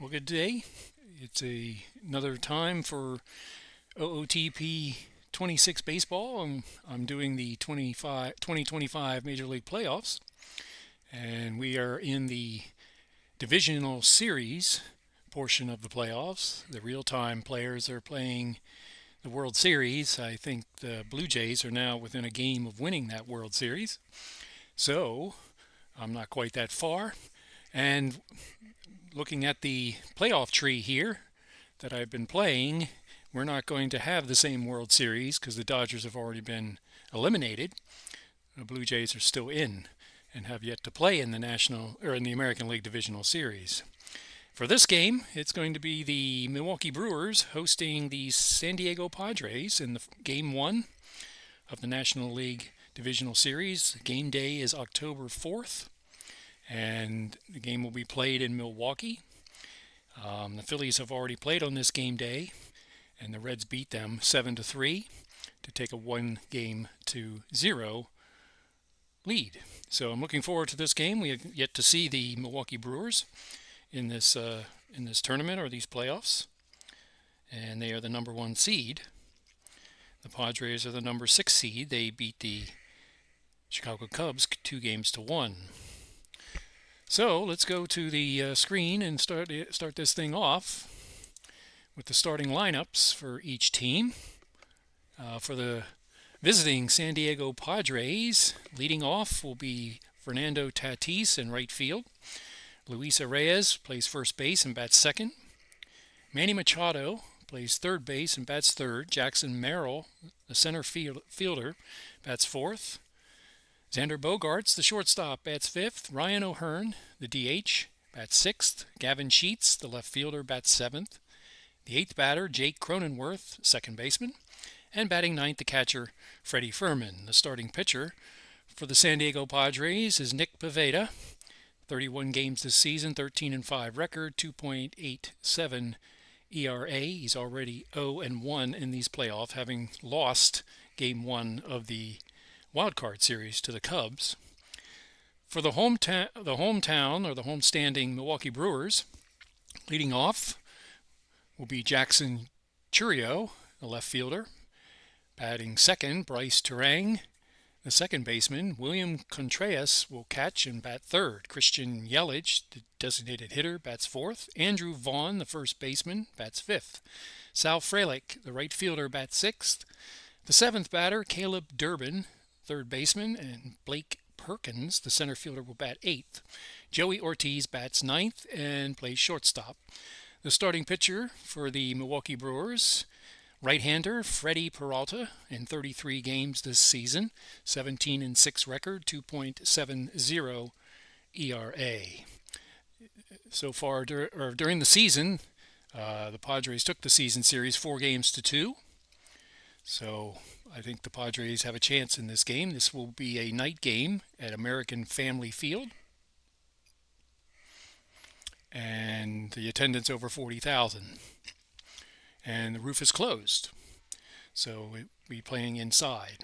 Well, good day. It's another time for OOTP 26 baseball. I'm doing the 2025 Major League Playoffs, and we are in the divisional series portion of the playoffs. The real-time players are playing the World Series. I think the Blue Jays are now within a game of winning that World Series. So I'm not quite that far. And looking at the playoff tree here that I've been playing, we're not going to have the same World Series because the Dodgers have already been eliminated. The Blue Jays are still in and have yet to play in the American League Divisional Series. For this game, it's going to be the Milwaukee Brewers hosting the San Diego Padres in the Game 1 of the National League Divisional Series. Game day is October 4th, and the game will be played in Milwaukee. The Phillies have already played on this game day, and the Reds beat them 7-3 to take a 1-0 lead. So I'm looking forward to this game. We have yet to see the Milwaukee Brewers in this tournament or these playoffs, and they are the number 1 seed. The Padres are the number 6 seed. They beat the Chicago Cubs 2-1. So let's go to the screen and start this thing off with the starting lineups for each team. For the visiting San Diego Padres, leading off will be Fernando Tatis in right field. Luis Reyes plays first base and bats second. Manny Machado plays third base and bats third. Jackson Merrill, the center fielder, bats fourth. Xander Bogaerts, the shortstop, bats fifth. Ryan O'Hearn, the DH, bats sixth. Gavin Sheets, the left fielder, bats seventh. The eighth batter, Jake Cronenworth, second baseman. And batting ninth, the catcher, Freddie Fermin. The starting pitcher for the San Diego Padres is Nick Pivetta. 31 games this season, 13-5 record, 2.87 ERA. He's already 0-1 in these playoffs, having lost Game 1 of the Wild Card Series to the Cubs. For the hometown or the homestanding Milwaukee Brewers, leading off will be Jackson Chourio, the left fielder. Batting second, Bryce Terang, the second baseman. William Contreras will catch and bat third. Christian Yelich, the designated hitter, bats fourth. Andrew Vaughn, the first baseman, bats fifth. Sal Frelick, the right fielder, bats sixth. The seventh batter, Caleb Durbin, third baseman, and Blake Perkins, the center fielder, will bat eighth. Joey Ortiz bats ninth and plays shortstop. The starting pitcher for the Milwaukee Brewers, right-hander Freddie Peralta, in 33 games this season, 17-6 record, 2.70 ERA. So far during the season, the Padres took the season series 4-2. So I think the Padres have a chance in this game. This will be a night game at American Family Field, and the attendance over 40,000. And the roof is closed, so we'll be playing inside.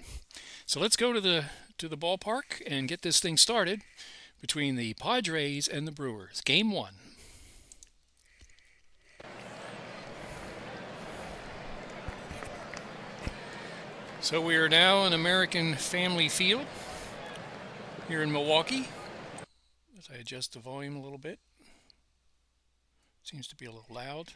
So let's go to the ballpark and get this thing started between the Padres and the Brewers. Game 1. So we are now in American Family Field here in Milwaukee. As I adjust the volume a little bit, seems to be a little loud.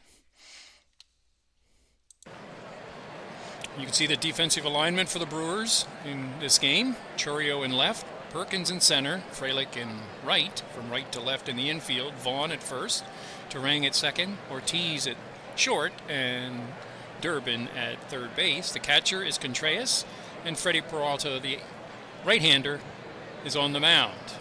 You can see the defensive alignment for the Brewers in this game. Chourio in left, Perkins in center, Frelick in right, from right to left in the infield, Vaughn at first, Terang at second, Ortiz at short, and Durbin at third base. The catcher is Contreras, and Freddie Peralta, the right-hander, is on the mound.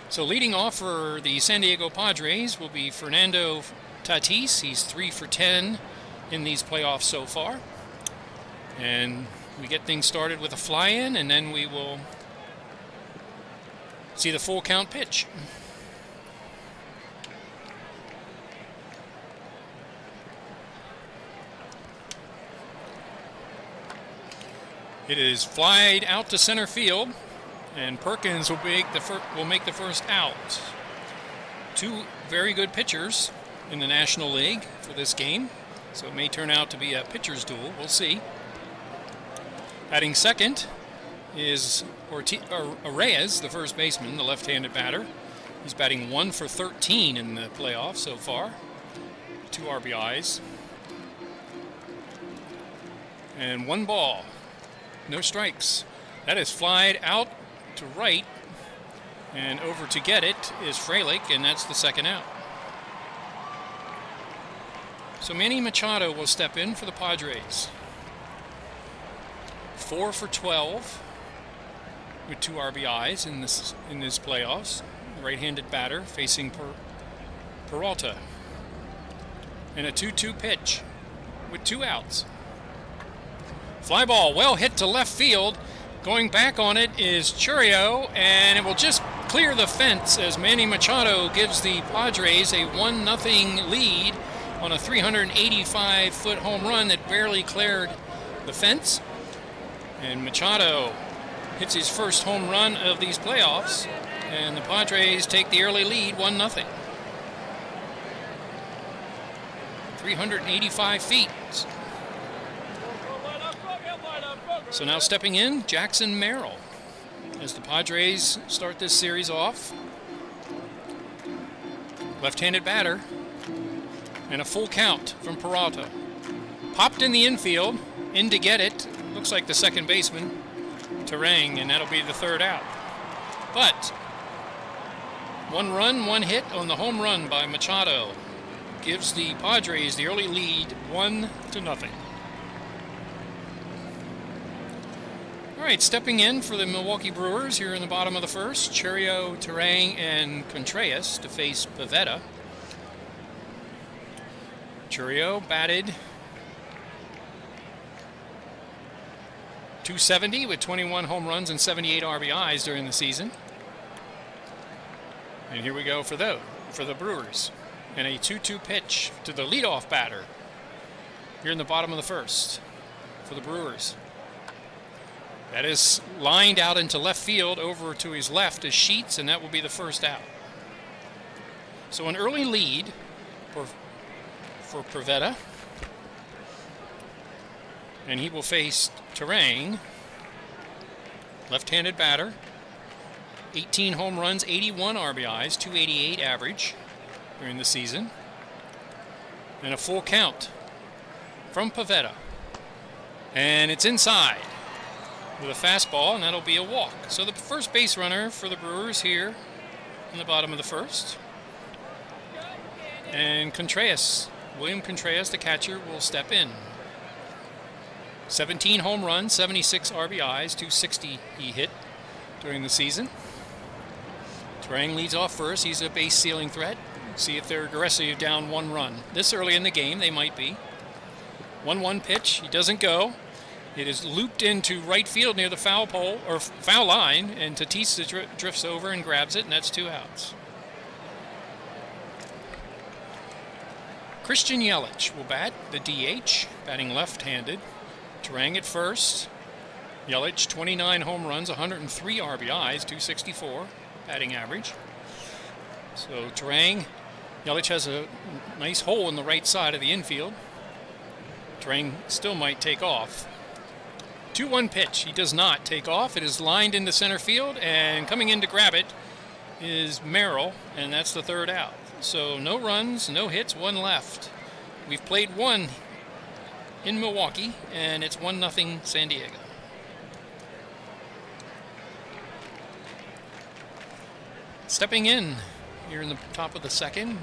So leading off for the San Diego Padres will be Fernando Tatis. He's 3 for 10 in these playoffs so far. And we get things started with a fly-in, and then we will see the full count pitch. It is flied out to center field, and Perkins will make the first out. two very good pitchers in the National League for this game, so it may turn out to be a pitcher's duel. We'll see. Batting second is Reyes, the first baseman, the left-handed batter. He's batting 1 for 13 in the playoffs so far. 2 RBIs. And 1 ball. No strikes. That is flied out to right. And over to get it is Frelick, and that's the second out. So Manny Machado will step in for the Padres. 4 for 12 with 2 RBIs in this playoffs. Right-handed batter facing Peralta. And a 2-2 pitch with 2 outs. Fly ball well hit to left field. Going back on it is Chourio, and it will just clear the fence as Manny Machado gives the Padres a 1-0 lead on a 385-foot home run that barely cleared the fence. And Machado hits his first home run of these playoffs, and the Padres take the early lead 1-0. 385 feet. So now stepping in, Jackson Merrill as the Padres start this series off. Left-handed batter, and a full count from Peralta. Popped in the infield, in to get it. Looks like the second baseman, Terang, and that'll be the third out. But 1 run, 1 hit on the home run by Machado gives the Padres the early lead 1-0. All right, stepping in for the Milwaukee Brewers here in the bottom of the first, Chourio, Terang, and Contreras to face Pivetta. Chourio batted .270 with 21 home runs and 78 RBIs during the season. And here we go for the Brewers. And a 2-2 pitch to the leadoff batter here in the bottom of the first for the Brewers. That is lined out into left field. Over to his left is Sheets, and that will be the first out. So an early lead for Pivetta. And he will face Terang, left-handed batter. 18 home runs, 81 RBIs, 288 average during the season. And a full count from Pivetta. And it's inside with a fastball, and that'll be a walk. So the first base runner for the Brewers here in the bottom of the first. And Contreras, William Contreras, the catcher, will step in. 17 home runs, 76 RBIs, 260 he hit during the season. Terang leads off first. He's a base stealing threat. See if they're aggressive down 1 run. This early in the game, they might be. 1-1 pitch. He doesn't go. It is looped into right field near the foul pole or foul line, and Tatis drifts over and grabs it, and that's 2 outs. Christian Yelich will bat, the DH, batting left-handed. Terang at first. Yelich, 29 home runs, 103 RBIs, 264 batting average. So Terang, Yelich has a nice hole in the right side of the infield. Terang still might take off. 2-1 pitch. He does not take off. It is lined into center field, and coming in to grab it is Merrill, and that's the third out. So no runs, no hits, 1 left. We've played 1 in Milwaukee, and it's 1-0 San Diego. Stepping in here in the top of the second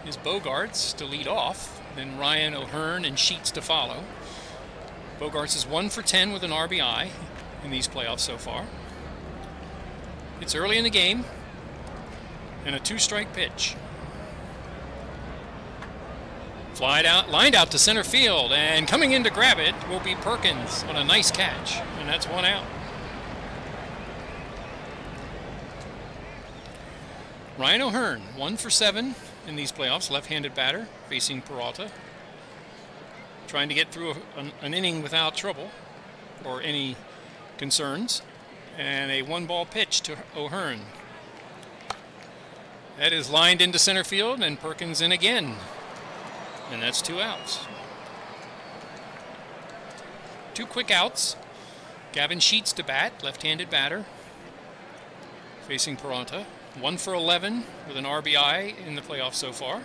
is Bogarts to lead off, then Ryan O'Hearn and Sheets to follow. Bogarts is 1 for 10 with an RBI in these playoffs so far. It's early in the game, and a 2-strike pitch. Lined out to center field, and coming in to grab it will be Perkins on a nice catch, and that's 1 out. Ryan O'Hearn, 1 for 7 in these playoffs, left-handed batter facing Peralta. Trying to get through an inning without trouble or any concerns. And a 1-ball pitch to O'Hearn. That is lined into center field, and Perkins in again. And that's 2 outs. 2 quick outs. Gavin Sheets to bat, left-handed batter, facing Peralta. 1 for 11 with an RBI in the playoffs so far.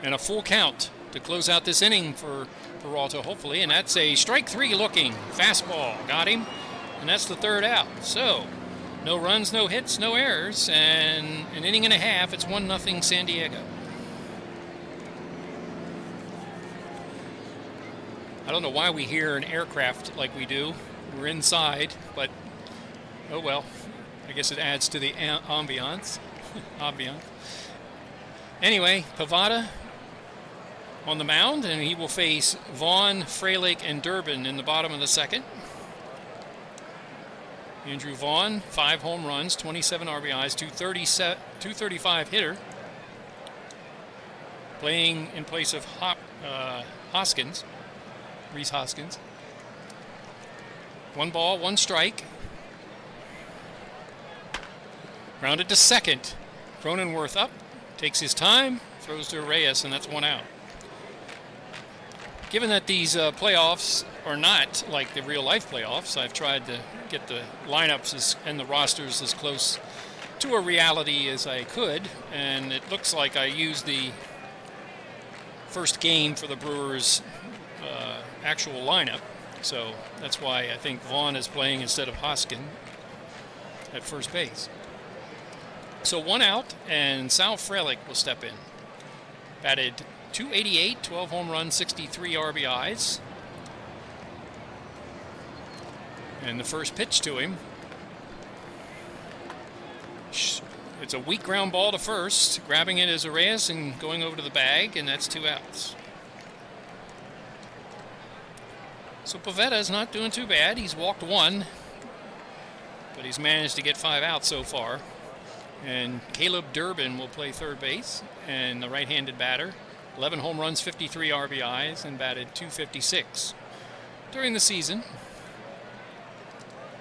And a full count to close out this inning for Peralta, hopefully. And that's a strike 3 looking. Fastball. Got him. And that's the 3rd out. So, no runs, no hits, no errors. And an inning and a half. It's 1-0 San Diego. I don't know why we hear an aircraft like we do. We're inside, but oh well. I guess it adds to the ambiance. Anyway, Pivetta on the mound, and he will face Vaughn, Frelick, and Durbin in the bottom of the 2nd. Andrew Vaughn, 5 home runs, 27 RBIs, 235 hitter. Playing in place of Hoskins, Rhys Hoskins. 1 ball, 1 strike. Grounded to 2nd. Cronenworth up, takes his time, throws to Reyes, and that's 1 out. Given that these playoffs are not like the real-life playoffs, I've tried to get the lineups and the rosters as close to a reality as I could, and it looks like I used the first game for the Brewers' actual lineup, so that's why I think Vaughn is playing instead of Hoskin at first base. So 1 out, and Sal Frelick will step in. Batted .288, 12 home runs, 63 RBIs. And the first pitch to him, it's a weak ground ball to first. Grabbing it is Reyes and going over to the bag, and that's 2 outs. So Pivetta is not doing too bad. He's walked 1, but he's managed to get 5 outs so far. And Caleb Durbin will play third base, and the right-handed batter. 11 home runs, 53 RBIs, and batted .256 during the season.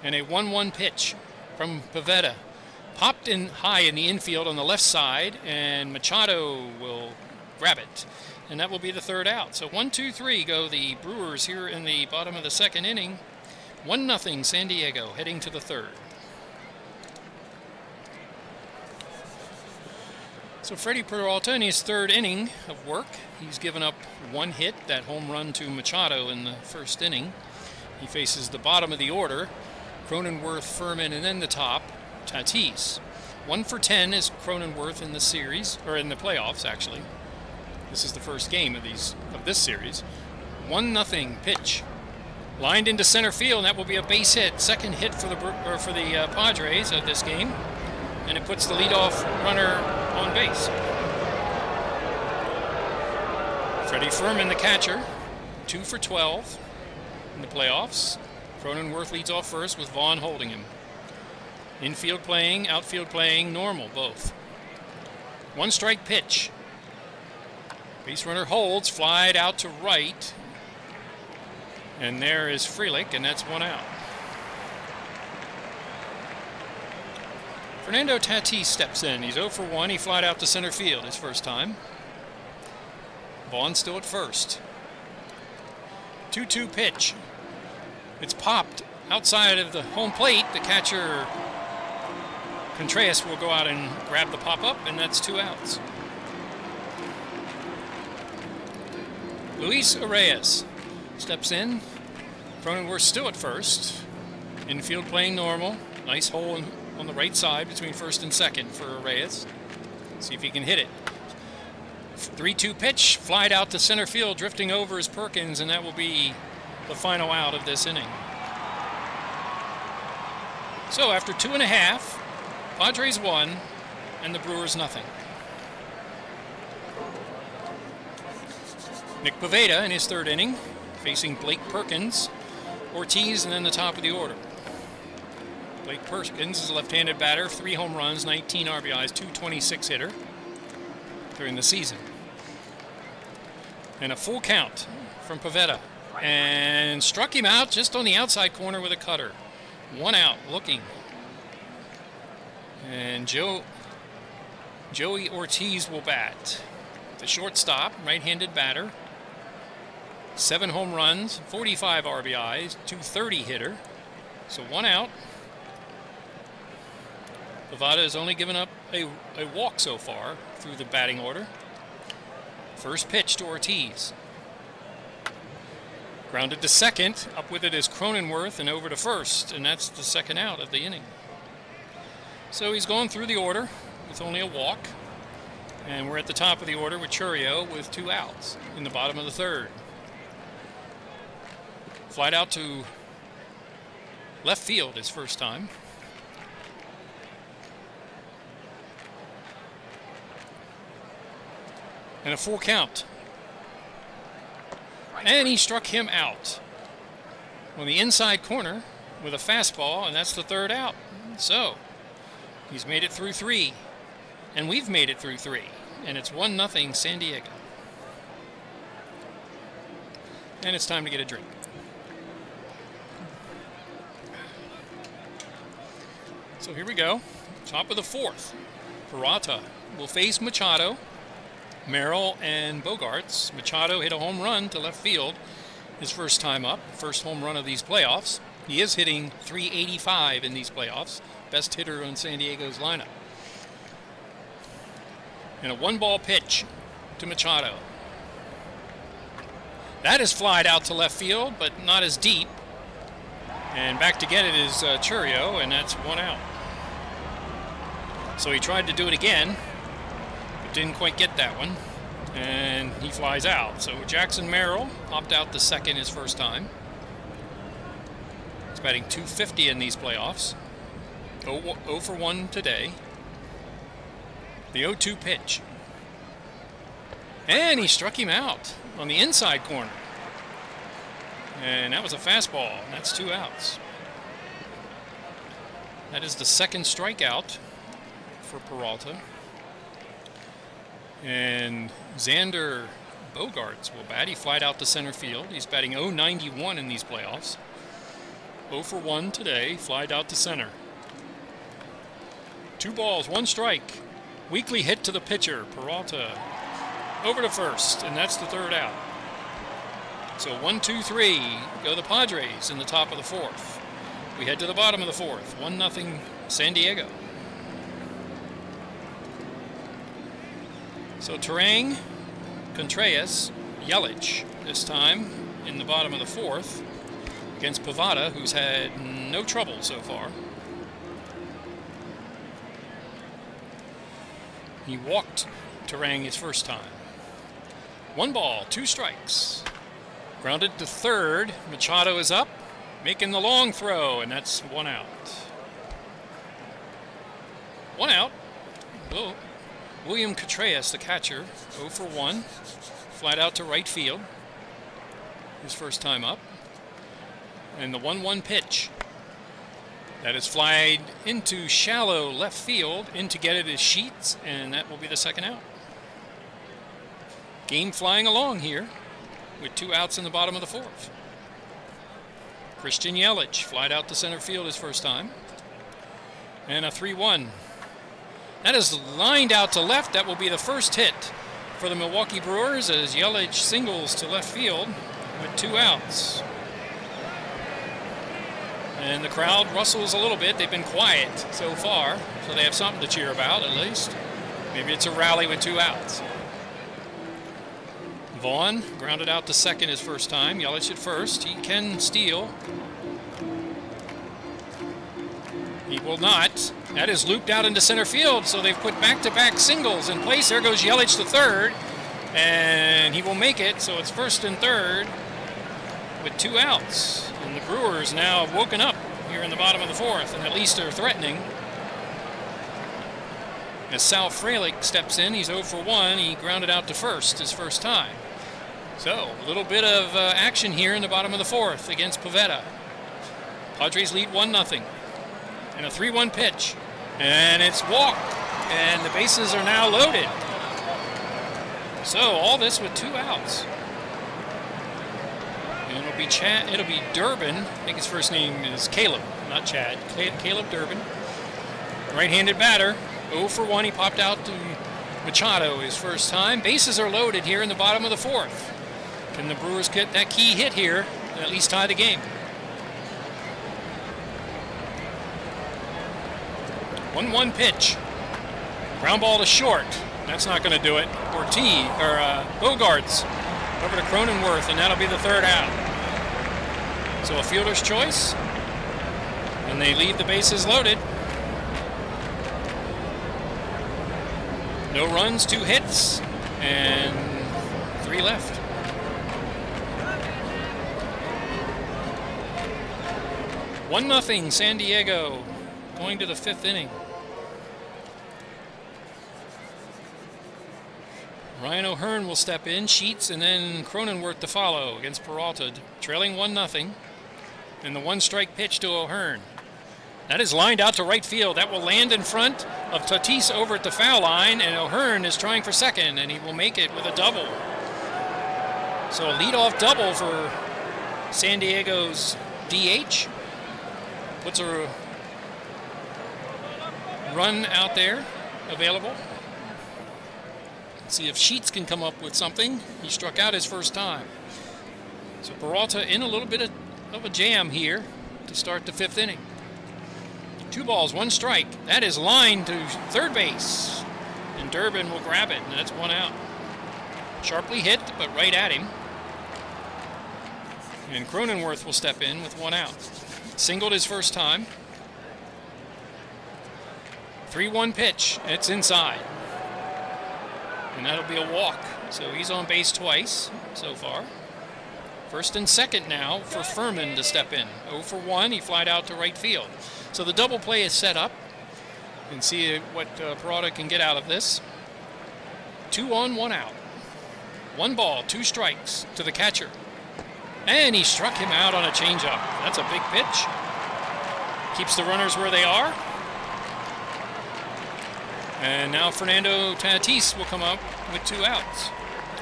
And a 1-1 pitch from Pivetta. Popped in high in the infield on the left side, and Machado will grab it. And that will be the 3rd out. So 1-2-3 go the Brewers here in the bottom of the 2nd inning. 1-0 San Diego, heading to the 3rd. So Freddie Peralta in his 3rd inning of work. He's given up 1 hit, that home run to Machado in the 1st inning. He faces the bottom of the order, Cronenworth, Furman, and then the top, Tatis. 1 for 10 is Cronenworth in the series, or in the playoffs actually. This is the first game of this series. 1-0 pitch. Lined into center field, and that will be a base hit. 2nd hit for the Padres of this game. And it puts the leadoff runner on base. Freddie Furman, the catcher, 2 for 12 in the playoffs. Cronenworth leads off first with Vaughn holding him. Infield playing, outfield playing, normal both. 1 strike pitch. Base runner holds, flied out to right. And there is Frelick, and that's 1 out. Fernando Tatis steps in. He's 0 for 1. He flied out to center field his first time. Vaughn still at first. 2-2 pitch. It's popped outside of the home plate. The catcher, Contreras, will go out and grab the pop-up, and that's 2 outs. Luis Reyes steps in. Cronenworth still at first. Infield playing normal. Nice hole on the right side between first and second for Reyes. See if he can hit it. 3-2 pitch, flied out to center field, drifting over is Perkins, and that will be the final out of this inning. So after 2.5, Padres 1 and the Brewers nothing. Nick Pivetta in his 3rd inning, facing Blake Perkins, Ortiz, and then the top of the order. Blake Perkins is a left-handed batter, 3 home runs, 19 RBIs, .226 hitter during the season. And a full count from Pivetta. And struck him out just on the outside corner with a cutter. 1 out, looking. And Joe Joey Ortiz will bat. The shortstop, right-handed batter. 7 home runs, 45 RBIs, 230 hitter. So 1 out. Pivetta has only given up a walk so far through the batting order. First pitch to Ortiz. Grounded to second. Up with it is Cronenworth and over to first. And that's the 2nd out of the inning. So he's going through the order with only a walk. And we're at the top of the order with Chourio with 2 outs in the bottom of the 3rd. Flied out to left field his first time. And a full count. And he struck him out on the inside corner with a fastball, and that's the 3rd out. So he's made it through 3, and we've made it through 3, and it's 1-0 San Diego. And it's time to get a drink. So here we go. Top of the 4th. Peralta will face Machado, Merrill, and Bogarts. Machado hit a home run to left field his first time up. First home run of these playoffs. He is hitting .385 in these playoffs. Best hitter on San Diego's lineup. And a 1-ball pitch to Machado. That is flied out to left field, but not as deep. And back to get it is Chourio, and that's 1 out. So he tried to do it again, but didn't quite get that one. And he flies out. So Jackson Merrill popped out to second his first time. He's batting .250 in these playoffs. 0 for 1 today. The 0-2 pitch. And he struck him out on the inside corner. And that was a fastball. That's 2 outs. That is the 2nd strikeout for Peralta. And Xander Bogarts will bat. He flied out to center field. He's batting .091 in these playoffs. 0 for 1 today. Flied out to center. 2 balls, 1 strike. Weakly hit to the pitcher. Peralta over to first, and that's the 3rd out. So 1, 2, 3 go the Padres in the top of the 4th. We head to the bottom of the 4th. 1-0 San Diego. So Terang, Contreras, Yelich this time in the bottom of the 4th against Pivetta, who's had no trouble so far. He walked Terang his first time. 1 ball, 2 strikes. Grounded to 3rd. Machado is up, making the long throw, and that's 1 out. 1 out. Oh. William Contreras, the catcher, 0 for 1. Flied out to right field his first time up. And the 1-1 pitch. That is flied into shallow left field. In to get it is Sheets, and that will be the 2nd out. Game flying along here with 2 outs in the bottom of the 4th. Christian Yelich flied out to center field his first time. And a 3-1. That is lined out to left. That will be the first hit for the Milwaukee Brewers as Yelich singles to left field with 2 outs. And the crowd rustles a little bit. They've been quiet so far, so they have something to cheer about at least. Maybe it's a rally with 2 outs. Vaughn grounded out to second his first time. Yelich at first. He can steal. He will not. That is looped out into center field, so they've put back-to-back singles in place. There goes Yelich to 3rd, and he will make it, so it's 1st and 3rd with 2 outs. And the Brewers now have woken up here in the bottom of the 4th, and at least they're threatening. As Sal Frelick steps in, he's 0 for 1. He grounded out to first his first time. So, a little bit of action here in the bottom of the 4th against Pivetta. Padres lead 1-0. And a 3-1 pitch. And it's walked. And the bases are now loaded. So, all this with 2 outs. And it'll be Durbin. I think his first name is Caleb, not Chad. Caleb Durbin. Right-handed batter. 0 for 1. He popped out to Machado his first time. Bases are loaded here in the bottom of the fourth. Can the Brewers get that key hit here and at least tie the game? 1-1 pitch. Ground ball to short. That's not going to do it. Bogarts over to Cronenworth, and that'll be the third out. So a fielder's choice, and they leave the bases loaded. No runs, 2 hits, and 3 left. One nothing San Diego going to the 5th inning. Ryan O'Hearn will step in, Sheets, and then Cronenworth to follow against Peralta, trailing 1-0. And the 1-strike pitch to O'Hearn. That is lined out to right field. That will land in front of Tatis over at the foul line, and O'Hearn is trying for second, and he will make it with a double. So a leadoff double for San Diego's DH. Puts a run out there available. Let's see if Sheets can come up with something. He struck out his first time. So Peralta in a little bit of a jam here to start the 5th inning. 2 balls, 1 strike. That is lined to third base. And Durbin will grab it, and that's 1 out. Sharply hit, but right at him. And Cronenworth will step in with 1 out. Singled his first time. 3-1 pitch. It's inside. And that'll be a walk. So he's on base twice so far. First and second now for Furman to step in. 0 for 1. He flied out to right field. So the double play is set up. And see what Peralta can get out of this. 2 on, 1 out. 1 ball, 2 strikes to the catcher. And he struck him out on a changeup. That's a big pitch. Keeps the runners where they are. And now Fernando Tatis will come up with 2 outs.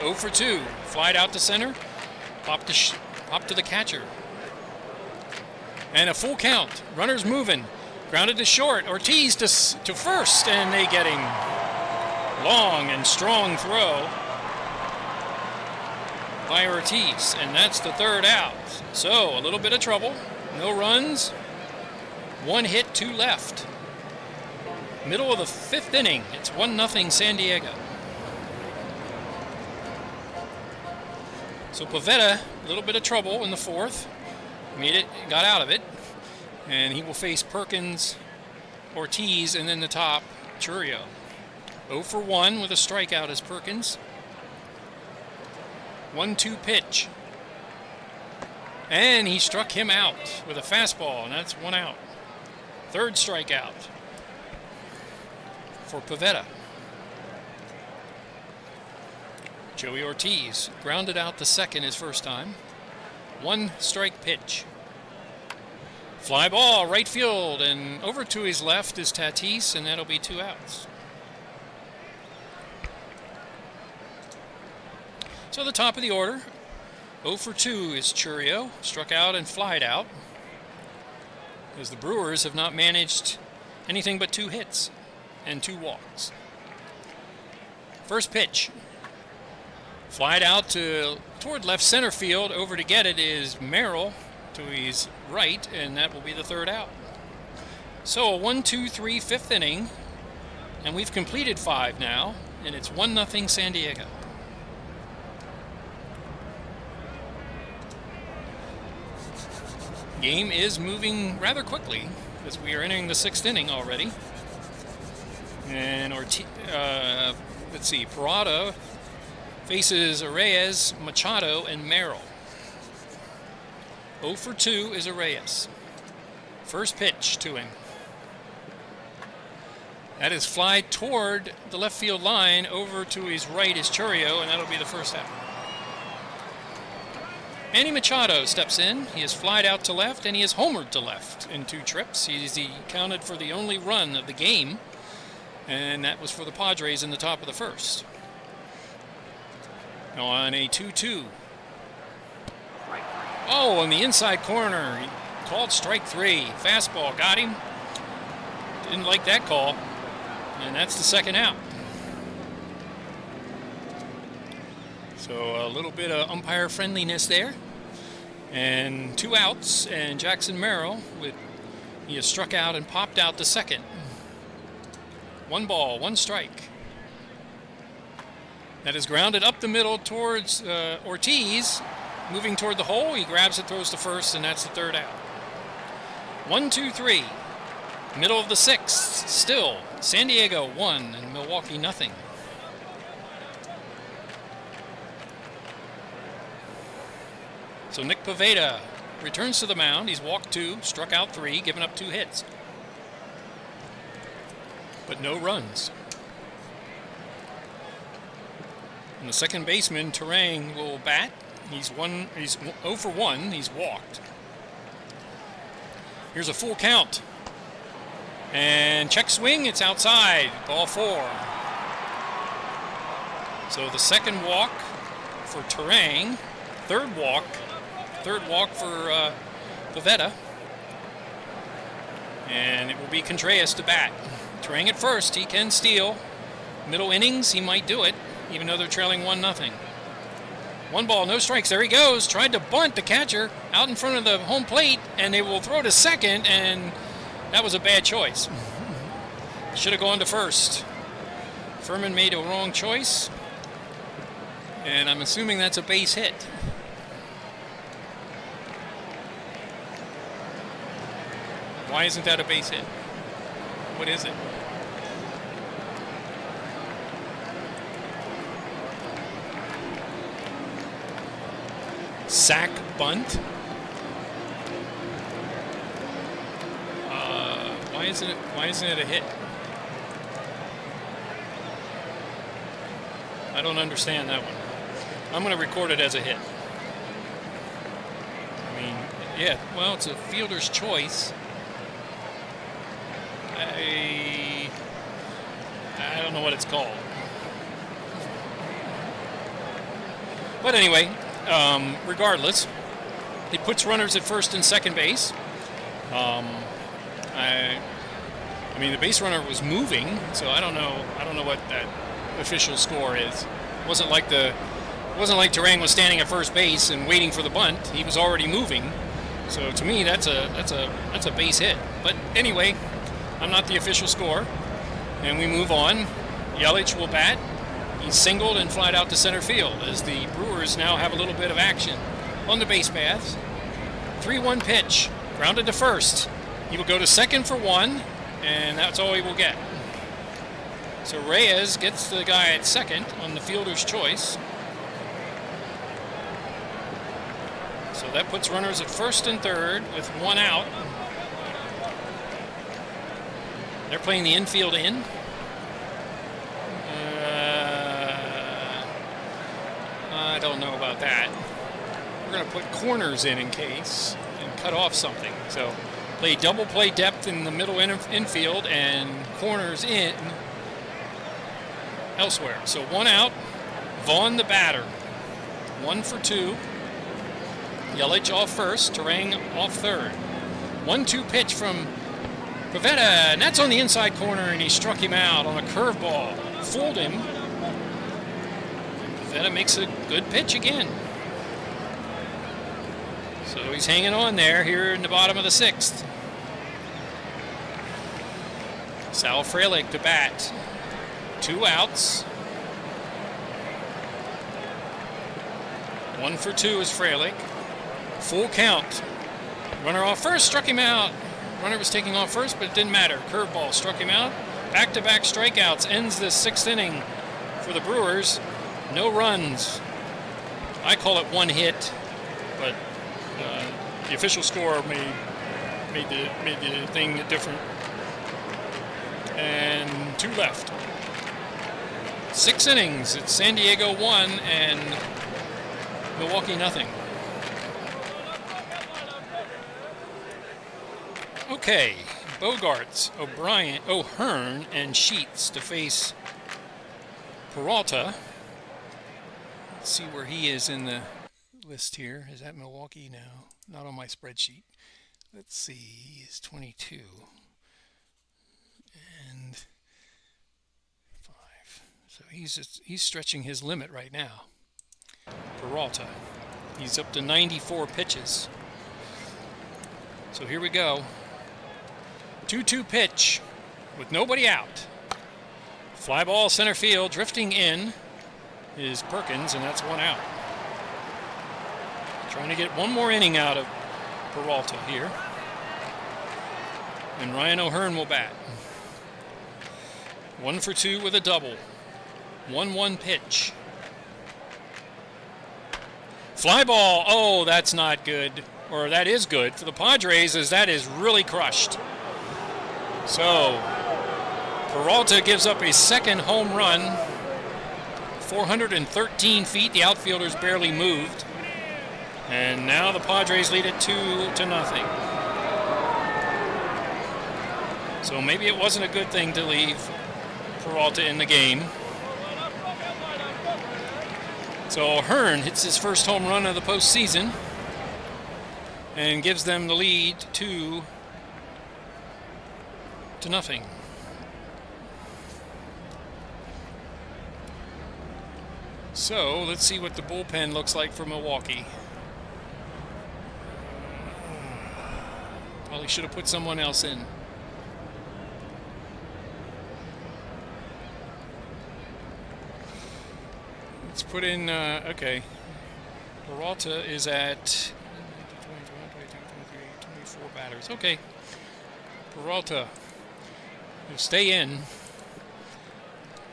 0 for 2. Flied out to center. Pop to the catcher. And a full count. Runners moving. Grounded to short. Ortiz to first. And they get him. Long and strong throw by Ortiz. And that's the 3rd out. So a little bit of trouble. No runs. 1 hit, 2 left. Middle of the 5th inning. It's 1-0 San Diego. So Pivetta, a little bit of trouble in the 4th. Got out of it. And he will face Perkins, Ortiz, and then the top, Churio. 0 for 1 with a strikeout as Perkins. 1-2 pitch. And he struck him out with a fastball, and that's 1 out. 3rd strikeout for Pivetta. Joey Ortiz grounded out the 2nd his first time. 1-strike pitch. Fly ball, right field, and over to his left is Tatis, and that'll be 2 outs. So the top of the order, 0 for 2 is Churio, struck out and flied out, as the Brewers have not managed anything but 2 hits and 2 walks. First pitch. Flied out toward left center field. Over to get it is Merrill to his right, and that will be the 3rd out. So a 1-2-3 5th inning, and we've completed 5 now, and it's 1-0 San Diego. Game is moving rather quickly as we are entering the 6th inning already. And let's see, Peralta faces Reyes, Machado, and Merrill. 0 for 2 is Reyes. First pitch to him. That is fly toward the left field line. Over to his right is Churio, and that'll be the 1st out. Manny Machado steps in. He has flied out to left, and he has homered to left in 2 trips. He counted for the only run of the game, and that was for the Padres in the top of the 1st. On a 2-2. Oh, on the inside corner. He called strike 3. Fastball got him. Didn't like that call. And that's the second out. So a little bit of umpire friendliness there. And 2 outs, and Jackson Merrill he has struck out and popped out to second. 1 ball, 1 strike. That is grounded up the middle towards Ortiz, moving toward the hole. He grabs it, throws to first, and that's the 3rd out. 1, 2, 3. Middle of the 6th. Still San Diego 1 and Milwaukee nothing. So Nick Pivetta returns to the mound. He's walked 2, struck out 3, given up 2 hits. But no runs. And the second baseman, Terang, will bat. He's 0 for 1. He's walked. Here's a full count. And check swing, it's outside. Ball 4. So the second walk for Terang. Third walk for Pivetta. And it will be Contreras to bat. Terang at first, he can steal. Middle innings, he might do it, even though they're trailing 1-0. 1 ball, no strikes. There he goes. Tried to bunt the catcher out in front of the home plate, and they will throw to second, and that was a bad choice. Should have gone to first. Furman made a wrong choice, and I'm assuming that's a base hit. Why isn't that a base hit? What is it? Sack bunt. Why isn't it a hit? I don't understand that one. I'm going to record it as a hit. I mean, yeah, well, it's a fielder's choice. I don't know what it's called. But anyway, regardless, he puts runners at first and second base. I mean, the base runner was moving, so I don't know what that official score is. It wasn't like Terang was standing at first base and waiting for the bunt. He was already moving. So to me, that's a base hit. But anyway, I'm not the official score, and we move on. Yelich will bat. He's singled and flied out to center field as the Brewers now have a little bit of action on the base paths. 3-1 pitch, grounded to first. He will go to second for 1, and that's all he will get. So Reyes gets the guy at second on the fielder's choice. So that puts runners at first and third with 1 out. They're playing the infield in. I don't know about that. We're going to put corners in case and cut off something. So play double play depth in the middle infield and corners in elsewhere. So 1 out. Vaughn the batter. 1 for 2. Yelich off first. Terang off third. 1-2 pitch from Pivetta, and that's on the inside corner, and he struck him out on a curveball. Fooled him. Pivetta makes a good pitch again. So he's hanging on there here in the bottom of the 6th. Sal Frelick to bat. 2 outs. 1 for 2 is Frelick. Full count. Runner off first, struck him out. Runner was taking off first, but it didn't matter. Curveball struck him out. Back-to-back strikeouts ends the 6th inning for the Brewers. No runs. I call it 1 hit, but the official score made the thing different. And 2 left. 6 innings. It's San Diego 1 and Milwaukee nothing. Okay, Bogarts, O'Hearn, and Sheets to face Peralta. Let's see where he is in the list here. Is that Milwaukee? No, not on my spreadsheet. Let's see, he is 22. And he's stretching his limit right now. Peralta. He's up to 94 pitches. So here we go. 2-2 pitch with nobody out. Fly ball center field, drifting in is Perkins, and that's one out. Trying to get one more inning out of Peralta here. And Ryan O'Hearn will bat. 1 for 2 with a double. 1-1 pitch. Fly ball. Oh, that's not good. Or that is good for the Padres, as that is really crushed. So Peralta gives up a second home run. 413 feet. The outfielders barely moved. And now the Padres lead it 2-0. So maybe it wasn't a good thing to leave Peralta in the game. So O'Hearn hits his first home run of the postseason and gives them the lead 2-0. So let's see what the bullpen looks like for Milwaukee. Probably should have put someone else in. Let's put in, okay. Peralta is at 24 batters. Okay. Peralta will stay in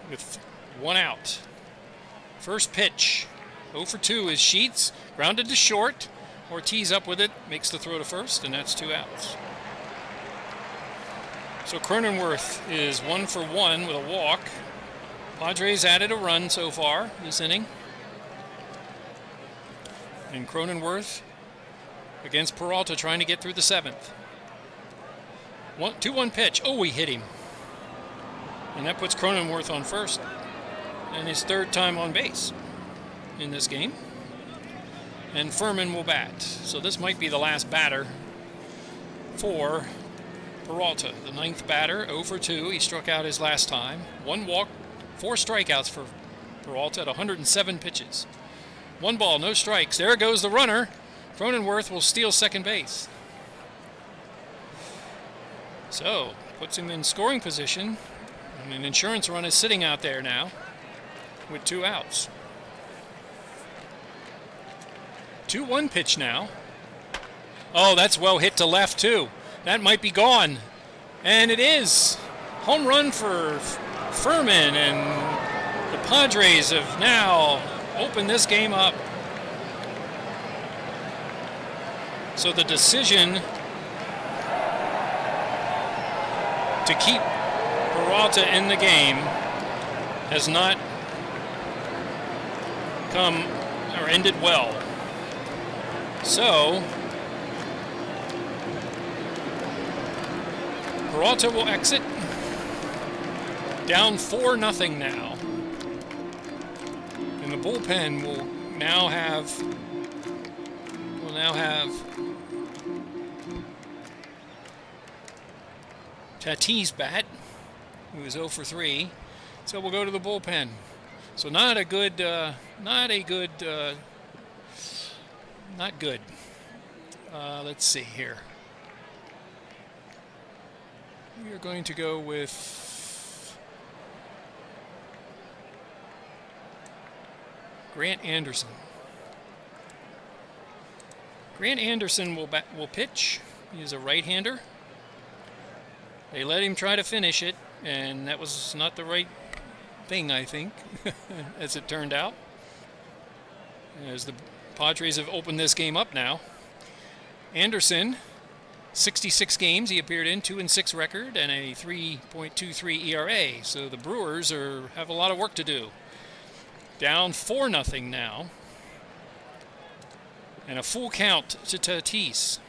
with one out. First pitch. 0 for 2 is Sheets. Grounded to short. Ortiz up with it. Makes the throw to first, and that's 2 outs. So Cronenworth is 1 for 1 with a walk. Padres added a run so far this inning. And Cronenworth against Peralta trying to get through the 7th. 2-1 pitch. Oh, he hit him. And that puts Cronenworth on first. And his 3rd time on base in this game. And Furman will bat. So this might be the last batter for Peralta. The 9th batter, 0 for 2. He struck out his last time. 1 walk, 4 strikeouts for Peralta at 107 pitches. 1 ball, no strikes. There goes the runner. Cronenworth will steal second base. So, puts him in scoring position. And an insurance run is sitting out there now with 2 outs. 2-1 pitch now. Oh, that's well hit to left too. That might be gone. And it is. Home run for Furman, and the Padres have now opened this game up. So the decision to keep Peralta in the game has not come or ended well. So Peralta will exit. Down 4-0 now. And the bullpen will now have Tatis bat, who is 0 for 3. So we'll go to the bullpen. So not good. Let's see here. We are going to go with Grant Anderson. Grant Anderson will pitch. He is a right-hander. They let him try to finish it, and that was not the right thing, I think, as it turned out. As the Padres have opened this game up now. Anderson, 66 games he appeared in, 2-6 record, and a 3.23 ERA. So the Brewers have a lot of work to do. Down 4-0 now. And a full count to Tatis.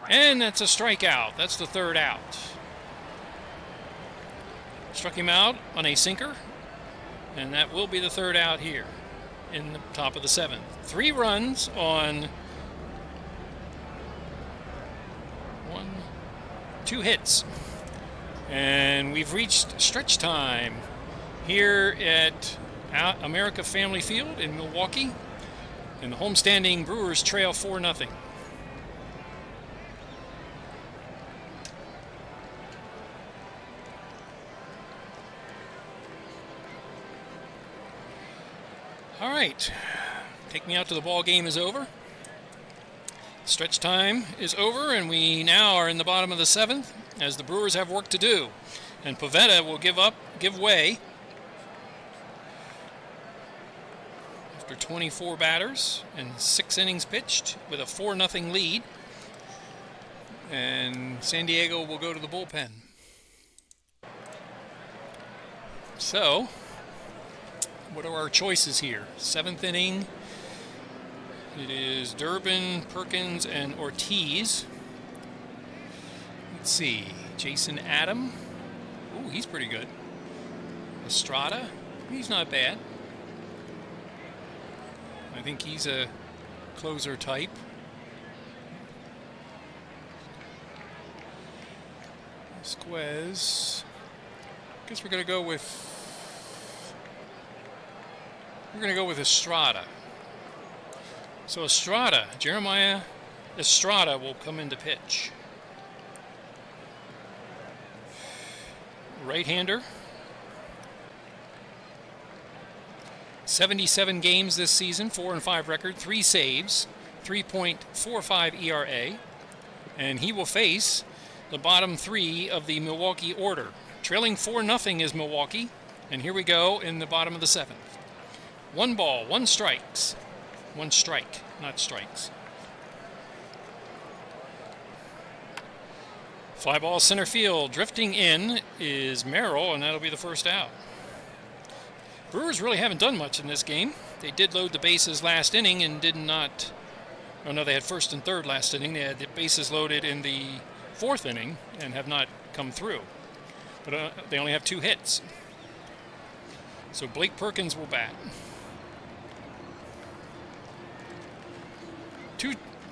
And that's a strikeout. That's the 3rd out. Struck him out on a sinker. And that will be the 3rd out here in the top of the 7th. 3 runs on 2 hits. And And we've reached stretch time here at America Family Field in Milwaukee. And the homestanding Brewers trail 4-0. All right, take me out to the ball game is over. Stretch time is over, and we now are in the bottom of the 7th as the Brewers have work to do. And Pivetta will give way after 24 batters and 6 innings pitched with a 4-0 lead. And San Diego will go to the bullpen. So, what are our choices here? 7th inning. It is Durbin, Perkins, and Ortiz. Let's see. Jason Adam. Ooh, he's pretty good. Estrada. He's not bad. I think he's a closer type. Squez. I guess we're going to go with Estrada. So Estrada, Jeremiah Estrada will come into pitch. Right-hander. 77 games this season, 4-5 record, 3 saves, 3.45 ERA. And he will face the bottom 3 of the Milwaukee order. Trailing 4-0 is Milwaukee. And here we go in the bottom of the 7th. 1 ball, 1 strikes. 1 strike, not strikes. Fly ball center field. Drifting in is Merrill, and that'll be the first out. Brewers really haven't done much in this game. They did load the bases last inning and did not... Oh, no, they had first and third last inning. They had the bases loaded in the 4th inning and have not come through. But they only have 2 hits. So Blake Perkins will bat.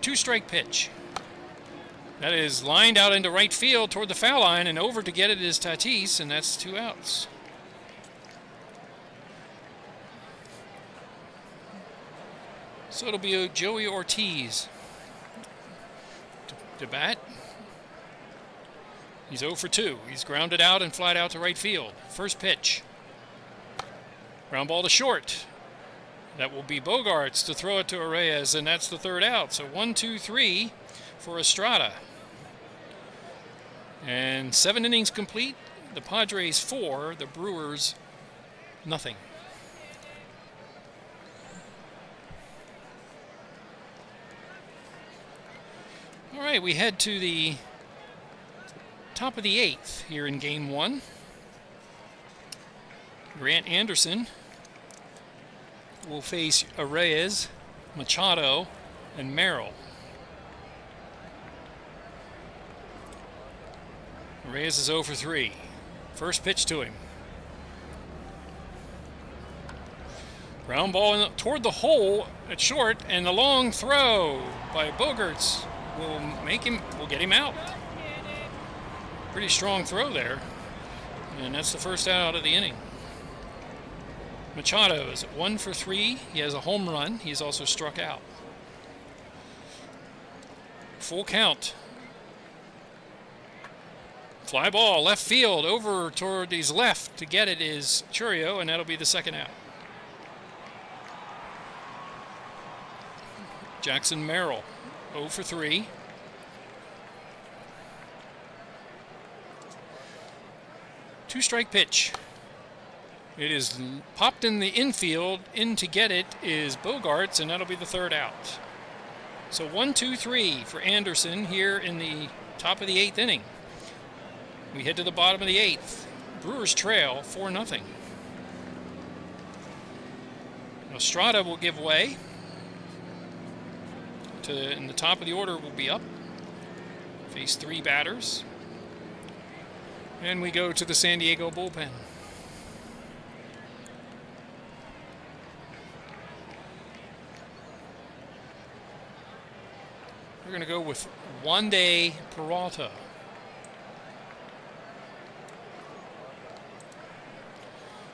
Two-strike pitch. That is lined out into right field toward the foul line, and over to get it is Tatis, and that's 2 outs. So it'll be Joey Ortiz to bat. He's 0 for 2. He's grounded out and flied out to right field. First pitch. Ground ball to short. That will be Bogarts to throw it to Reyes, and that's the 3rd out. So 1, 2, 3 for Estrada. And 7 innings complete. The Padres 4, the Brewers nothing. All right, we head to the top of the 8th here in Game 1. Grant Anderson will face Reyes, Machado, and Merrill. Reyes is 0 for 3. First pitch to him. Ground ball toward the hole at short, and the long throw by Bogarts will get him out. Pretty strong throw there, and that's the first out of the inning. Machado is 1 for 3. He has a home run. He's also struck out. Full count. Fly ball, left field, over toward his left to get it is Churio, and that'll be the 2nd out. Jackson Merrill, 0 for 3. Two-strike pitch. It is popped in the infield. In to get it is Bogarts, and that'll be the 3rd out. So 1, 2, 3 for Anderson here in the top of the 8th inning. We head to the bottom of the 8th. Brewers trail 4-0. Estrada will give way. In the top of the order will be up. Face 3 batters. And we go to the San Diego bullpen. We're going to go with Milwaukee Peralta.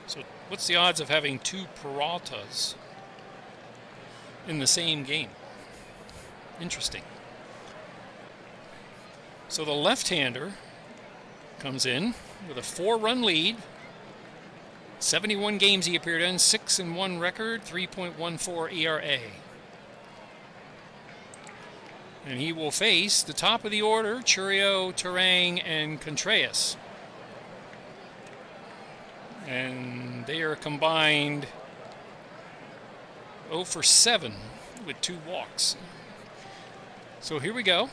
So what's the odds of having two Peraltas in the same game? Interesting. So the left-hander comes in with a 4-run lead. 71 games he appeared in, 6-1 record, 3.14 ERA. And he will face the top of the order, Chourio, Turang, and Contreras. And they are combined 0 for 7 with 2 walks. So here we go.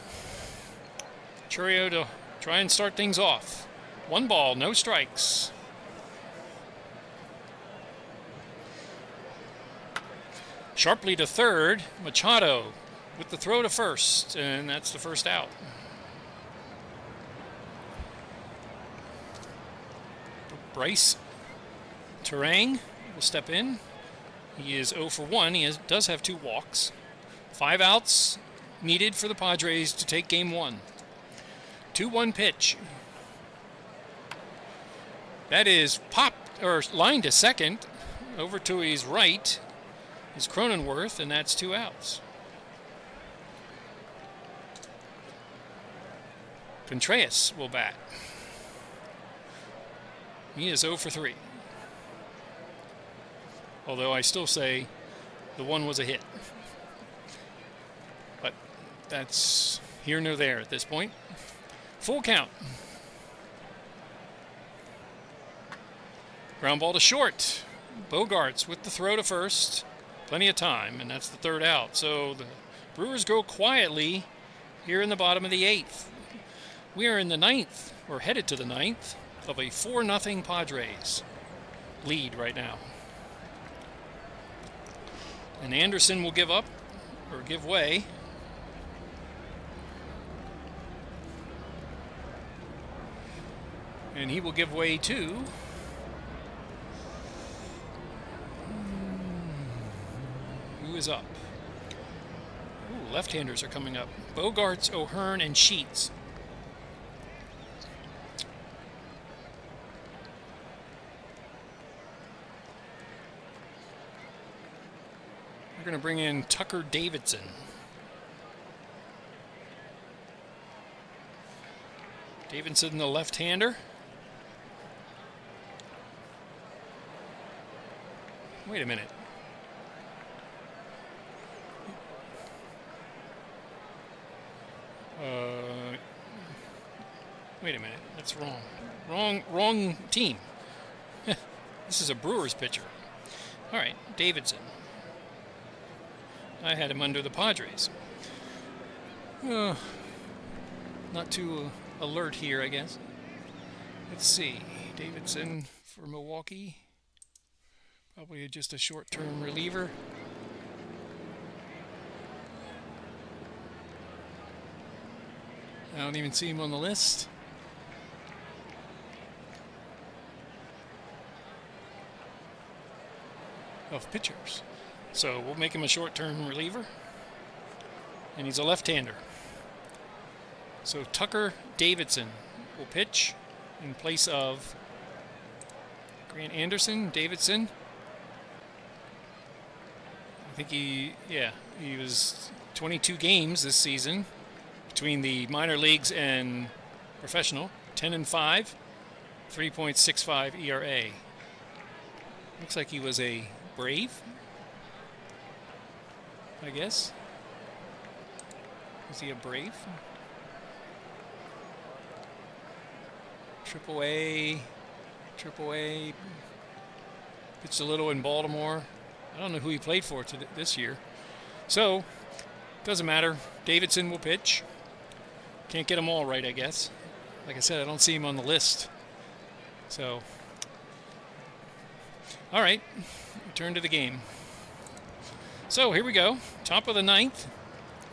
Chourio to try and start things off. 1 ball, no strikes. Sharply to third, Machado with the throw to first, and that's the first out. Bryce Turang will step in. He is 0 for 1. He does have 2 walks. 5 outs needed for the Padres to take game 1. 2-1 pitch. That is popped or lined to second. Over to his right is Cronenworth, and that's 2 outs. Contreras will bat. He is 0 for 3. Although I still say the 1 was a hit. But that's here nor there at this point. Full count. Ground ball to short. Bogarts with the throw to first. Plenty of time, and that's the 3rd out. So the Brewers go quietly here in the bottom of the 8th. We are in the 9th, or headed to the 9th, of a 4-0 Padres lead right now. And Anderson will give up, or give way. And he will give way to who is up? Ooh, left-handers are coming up. Bogarts, O'Hearn, and Sheets. We're going to bring in Tucker Davidson. Davidson, the left-hander. Wait a minute. Wait a minute. That's wrong. Wrong team. This is a Brewers pitcher. All right, Davidson. I had him under the Padres. Not too alert here, I guess. Let's see. Davidson for Milwaukee. Probably just a short-term reliever. I don't even see him on the list. Of pitchers. So we'll make him a short-term reliever. And he's a left-hander. So Tucker Davidson will pitch in place of Grant Anderson. Davidson, I think he was 22 games this season between the minor leagues and professional. 10-5, 3.65 ERA. Looks like he was a Brave, I guess. Is he a Brave? Triple A. Pitched a little in Baltimore. I don't know who he played for this year. So, doesn't matter. Davidson will pitch. Can't get them all right, I guess. Like I said, I don't see him on the list. So, all right. Return to the game. So, here we go. Top of the 9th.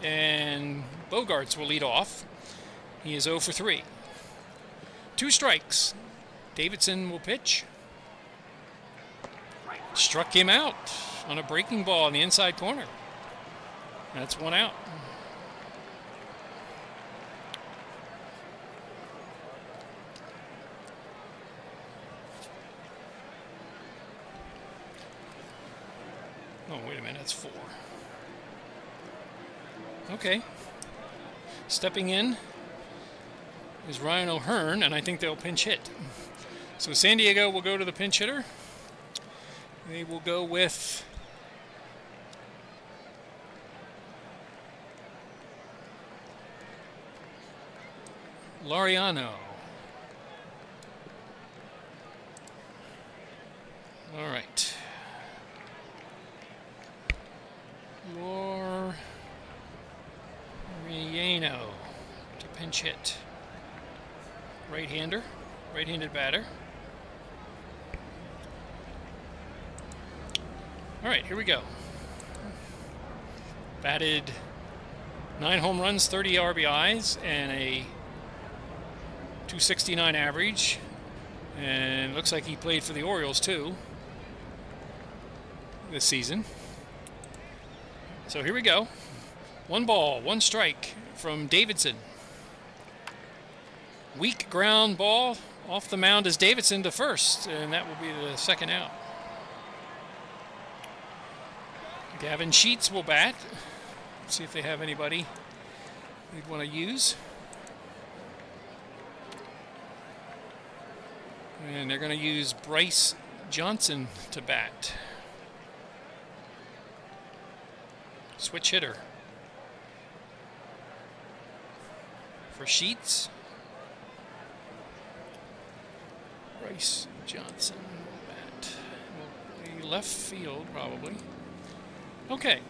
And Bogarts will lead off. He is 0 for 3. 2 strikes. Davidson will pitch. Struck him out on a breaking ball in the inside corner. That's 1 out. Oh, wait a minute, that's 4. Okay. Stepping in is Ryan O'Hearn, and I think they'll pinch hit. So San Diego will go to the pinch hitter. They will go with Laureano. All right. Laureano to pinch hit. Right-hander, right-handed batter. All right, here we go. Batted 9 home runs, 30 RBIs, and a 269 average. And looks like he played for the Orioles too this season. So here we go. 1 ball, 1 strike from Davidson. Weak ground ball off the mound is Davidson to first, and that will be the second out. Gavin Sheets will bat. Let's see if they have anybody they'd want to use. And they're going to use Bryce Johnson to bat. Switch hitter. For Sheets, Bryce Johnson will bat. Will be left field, probably. Okay.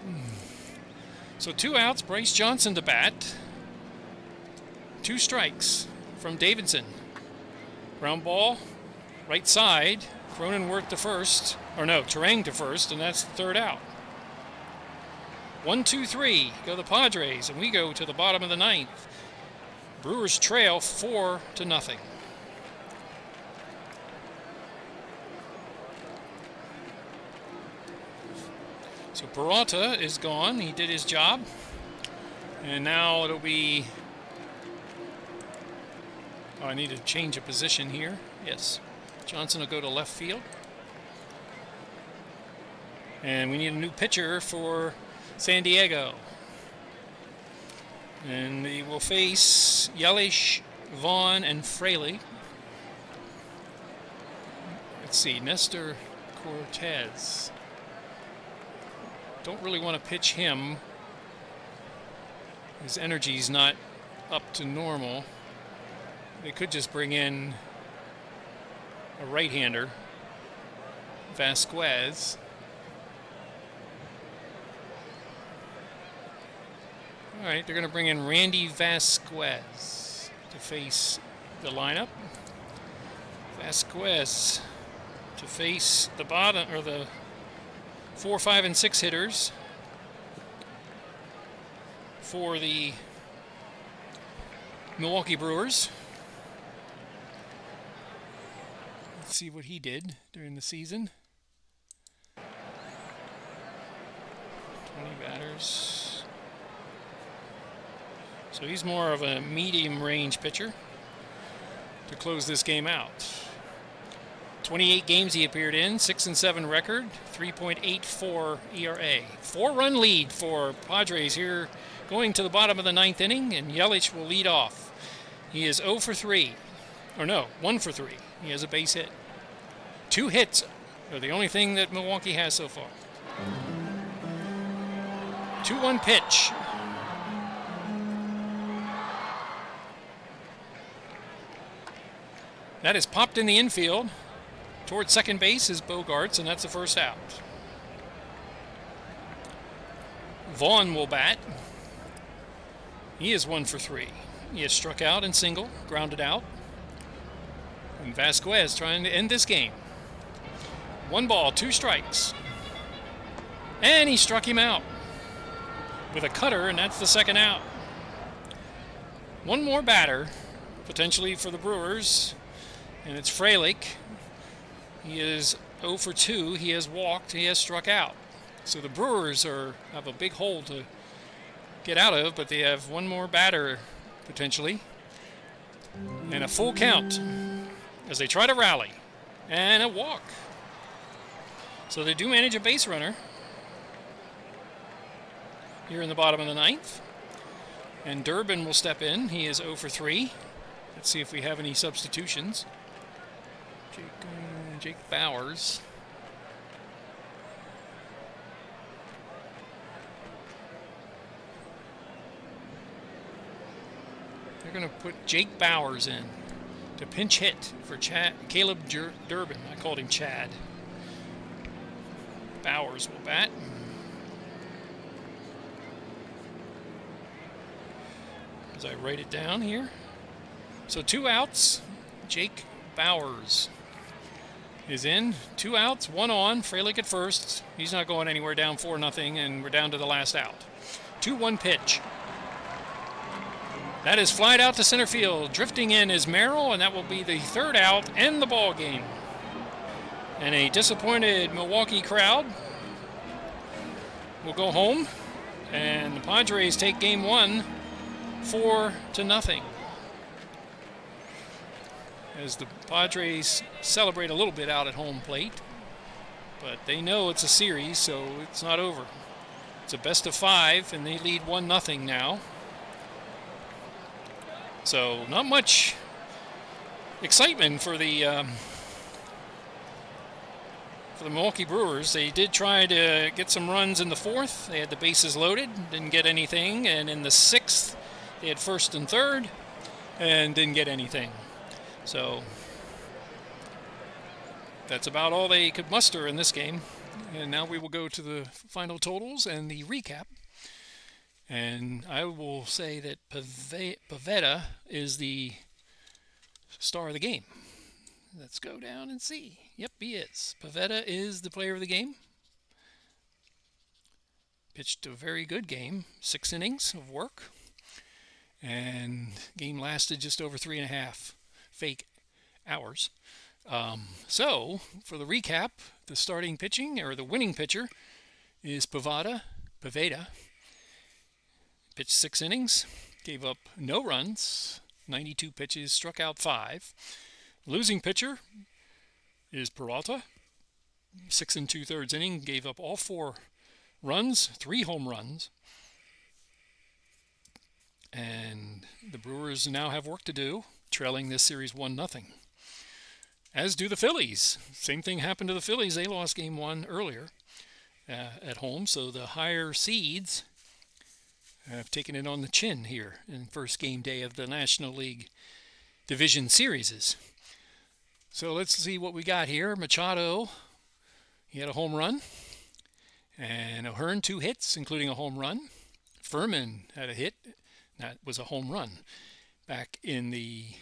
So 2 outs, Bryce Johnson to bat. 2 strikes from Davidson. Ground ball, right side. Cronenworth to first. Or no, Terang to first, and that's the 3rd out. 1, 2, 3. Go the Padres, and we go to the bottom of the 9th. Brewers trail 4-0. So Peralta is gone. He did his job. And now it'll be... Oh, I need to change a position here. Yes. Johnson will go to left field. And we need a new pitcher for San Diego. And they will face Yelich, Vaughn, and Fraley. Let's see, Nestor Cortez. Don't really want to pitch him. His energy's not up to normal. They could just bring in a right-hander, Vasquez. All right, they're going to bring in Randy Vasquez to face the lineup. Vasquez to face the bottom, or the 4, 5, and 6 hitters for the Milwaukee Brewers. Let's see what he did during the season. 20 batters. So he's more of a medium range pitcher to close this game out. 28 games he appeared in, 6-7 record, 3.84 ERA. 4-run lead for Padres here going to the bottom of the 9th inning, and Yelich will lead off. He is 0 for 3. Or no, 1 for 3. He has a base hit. 2 hits are the only thing that Milwaukee has so far. 2-1 pitch. That is popped in the infield. Towards second base is Bogarts, and that's the first out. Vaughn will bat. He is 1 for 3. He has struck out and single, grounded out. And Vasquez trying to end this game. 1 ball, 2 strikes. And he struck him out with a cutter, and that's the second out. 1 more batter, potentially for the Brewers, and it's Fralick. He is 0 for 2. He has walked. He has struck out. So the Brewers have a big hole to get out of, but they have 1 more batter potentially. And a full count as they try to rally. And a walk. So they do manage a base runner. here in the bottom of the ninth. And Durbin will step in. He is 0 for 3. Let's see if we have any substitutions. Jake Bowers. They're going to put Jake Bowers in to pinch hit for Caleb Durbin. I called him Chad. Bowers will bat. As I write it down here. So 2 outs. Jake Bowers is in. 2 outs, 1 on. Frelick at first. He's not going anywhere, down 4-0, and we're down to the last out. 2-1 pitch. That is flied out to center field. Drifting in is Merrill, and that will be the 3rd out and the ball game. And a disappointed Milwaukee crowd will go home, and the Padres take game 1 4-0. As the Padres celebrate a little bit out at home plate, but they know it's a series, so it's not over. It's a best of 5, and they lead 1-0 now. So not much excitement for the Milwaukee Brewers. They did try to get some runs in the 4th. They had the bases loaded, didn't get anything, and in the 6th they had 1st and 3rd and didn't get anything. So that's about all they could muster in this game. And now we will go to the final totals and the recap. And I will say that Pivetta is the star of the game. Let's go down and see. Yep, he is. Pivetta is the player of the game. Pitched a very good game. 6 innings of work. And game lasted just over 3.5 fake hours. So, for the recap, the starting pitching, or the winning pitcher, is Pivetta. Pitched 6 innings, gave up no runs, 92 pitches, struck out 5. Losing pitcher is Peralta. 6 2/3 inning, gave up all 4 runs, 3 home runs. And the Brewers now have work to do, trailing this series 1-0. As do the Phillies. Same thing happened to the Phillies. They lost game 1 earlier at home, so the higher seeds have taken it on the chin here in first game day of the National League Division Series. So let's see what we got here. Machado, he had a home run. And O'Hearn, 2 hits, including a home run. Furman had a hit. That was a home run back in the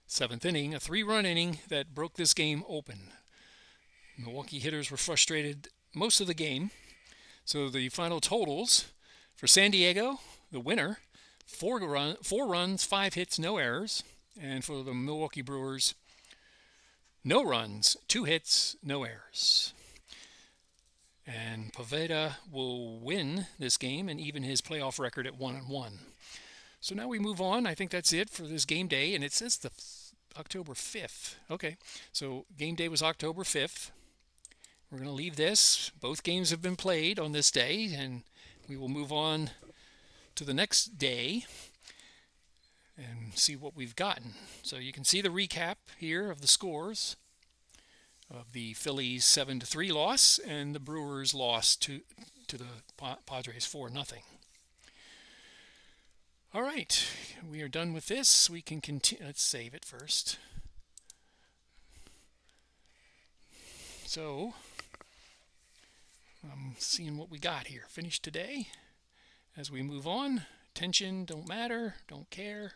7th inning, a 3-run inning that broke this game open. Milwaukee hitters were frustrated most of the game. So the final totals for San Diego, the winner, 4 runs, 5 hits, no errors. And for the Milwaukee Brewers, no runs, 2 hits, no errors. And Pivetta will win this game and even his playoff record at 1-1. So now we move on. I think that's it for this game day. And it says the October 5th. Okay, so game day was October 5th. We're going to leave this. Both games have been played on this day, and we will move on to the next day and see what we've gotten. So you can see the recap here of the scores of the Phillies 7-3 loss and the Brewers loss to the Padres 4-0. All right, we are done with this. We can continue. Let's save it first. So I'm seeing what we got here. Finished today. As we move on, tension don't matter, don't care.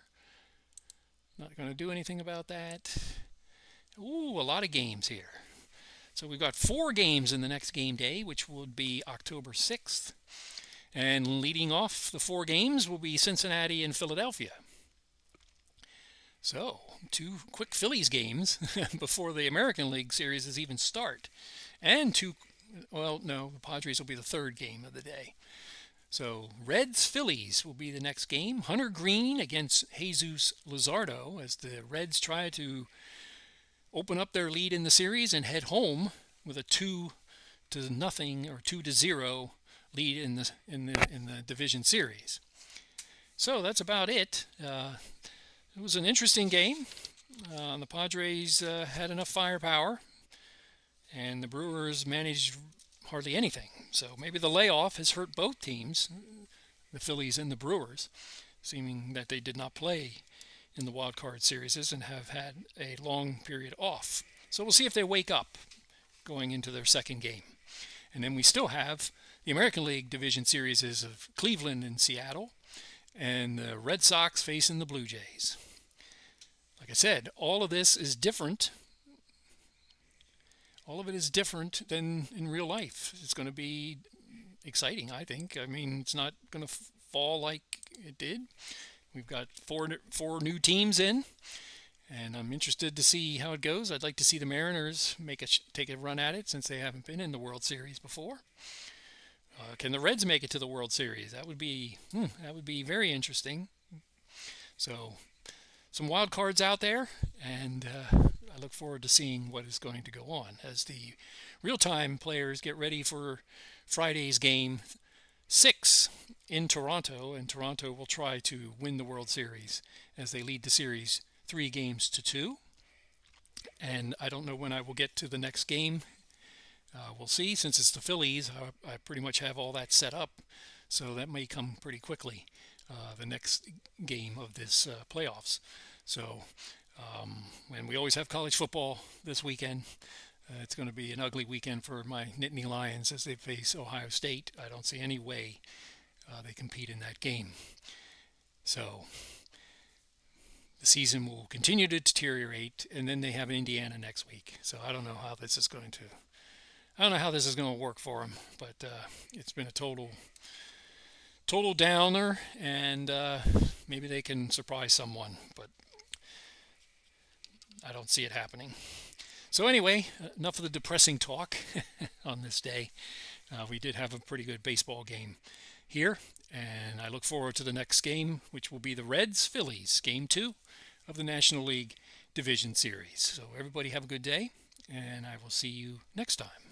Not going to do anything about that. Ooh, a lot of games here. So we've got 4 games in the next game day, which would be October 6th. And leading off the 4 games will be Cincinnati and Philadelphia. So, 2 quick Phillies games before the American League Series even start. And the Padres will be the 3rd game of the day. So, Reds-Phillies will be the next game. Hunter Green against Jesus Luzardo as the Reds try to open up their lead in the series and head home with a 2-0 or 2-0 lead in the division series. So that's about it. It was an interesting game. The Padres had enough firepower, and the Brewers managed hardly anything. So maybe the layoff has hurt both teams, the Phillies and the Brewers, seeming that they did not play in the wild card series and have had a long period off. So we'll see if they wake up going into their second game. And then we still have the American League Division Series of Cleveland and Seattle, and the Red Sox facing the Blue Jays. Like I said, all of this is different. All of it is different than in real life. It's going to be exciting, I think. I mean, it's not going to fall like it did. We've got four new teams in, and I'm interested to see how it goes. I'd like to see the Mariners take a run at it since they haven't been in the World Series before. Can the Reds make it to the World Series? That would be very interesting. So, some wild cards out there, and I look forward to seeing what is going to go on as the real-time players get ready for Friday's game 6 in Toronto, and Toronto will try to win the World Series as they lead the series 3-2. And I don't know when I will get to the next game. We'll see. Since it's the Phillies, I pretty much have all that set up, so that may come pretty quickly, the next game of this playoffs. So, and we always have college football this weekend. It's going to be an ugly weekend for my Nittany Lions as they face Ohio State. I don't see any way they compete in that game. So the season will continue to deteriorate, and then they have Indiana next week. So I don't know how this is going to work for them, but it's been a total downer, and maybe they can surprise someone, but I don't see it happening. So anyway, enough of the depressing talk on this day. We did have a pretty good baseball game here, and I look forward to the next game, which will be the Reds-Phillies, Game 2 of the National League Division Series. So everybody have a good day, and I will see you next time.